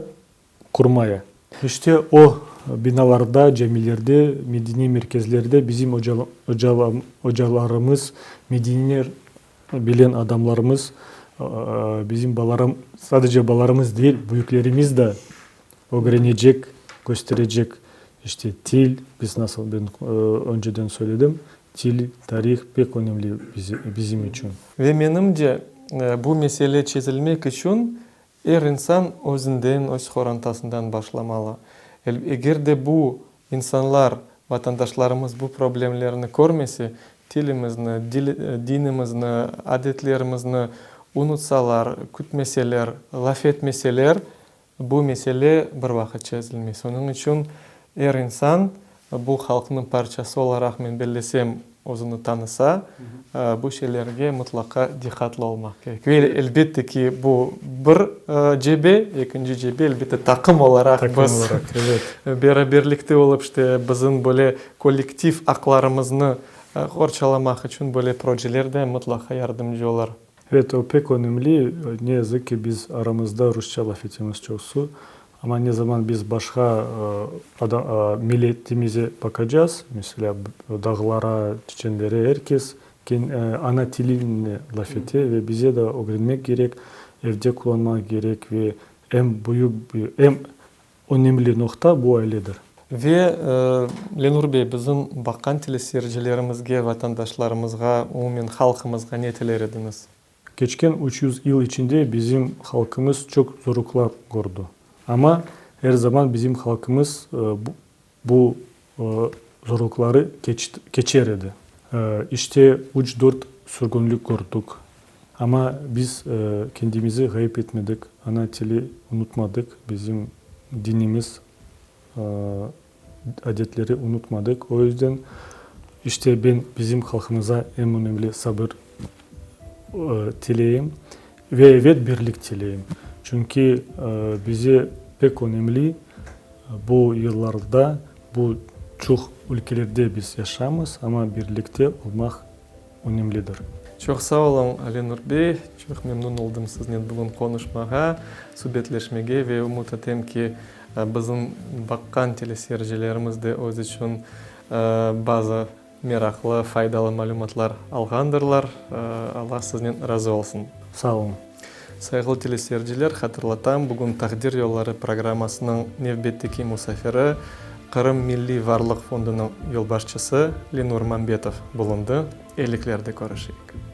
kurmaya. İşte o binalarda, camilerde, medeni merkezlerde bizim hocalarımız, medeni bilen adamlarımız, bizim sadece balarımız değil, büyüklerimiz de öğrenecek, gösterecek. İşte dil, biz nasıl ben önceden söyledim, dil, tarih pek önemli bizim için. Ve menimce bu mesele çözülmek için her insan özünden, öz xorantasından başlamalı. Eğer de bu insanlar, vatandaşlarımız bu problemlerini görmese, dilimizni, dinimizni, adetlerimizni unutsalar, kütmeseler, laf etmeseler, bu mesele bir vakit çözülmez. Onun için her insan bu halkın parçası olarak men belesem özünü tanısa, bu şeylerge mutlaka dikkatli olmak gerek. Ve elbette ki bu bir cebe, ikinci cebe elbette takım olarak biz beraberlikte olup işte bizim böyle kolektif aklarımızı orçalamak için böyle projelerde mutlaka yardımcı olur. Evet, o pek önemli. Ne yazık ki biz aramızda Rusça laf ettiğimiz çoksu. Ama ne zaman biz başka milletimize bakacağız, mesela dağlara, Çeçenlere, herkes ana dilini laf ediyor ve bize de öğrenmek gerek, evde kullanmak gerek ve en önemli nokta bu ailedir. Ve Lenur Bey, bizim bakan teleseyircilerimizge, vatandaşlarımızga, umumen halkımızga ne teler ediniz? Geçen 300 yıl içinde bizim halkımız çok zorluklar gördü. Ama her zaman bizim halkımız bu zorlukları geçerdi. İşte 3-4 sürgünlük gördük. Ama biz kendimizi kayıp etmedik. Ana dili unutmadık. Bizim dinimiz, adetleri unutmadık. O yüzden işte ben bizim halkımıza en önemli sabır dileyim ve evet birlik dileyim. Çünkü bize pek önemli bu yıllarda, bu çok ülkelerde biz yaşamız ama birlikte olmak önemlidir. Çok sağ olun Lenur Bey, çok memnun oldum sizinle bugün konuşmağa, sohbetleşmeye ve umut ettim ki bizim bakan teleseyircilerimiz de öz için bazı meraklı, faydalı malumatlar algandırlar. Allah sizden razı olsun. Sağ olun. Saygılı teleseyirciler, hatırlatam, bugün Takdir Yolları programmasının növbetteki musafiri Kırım Milli Varlık Fondu'nun yolbaşçısı Lenur Mambetov bulundu. Eyliklerde görüşelim.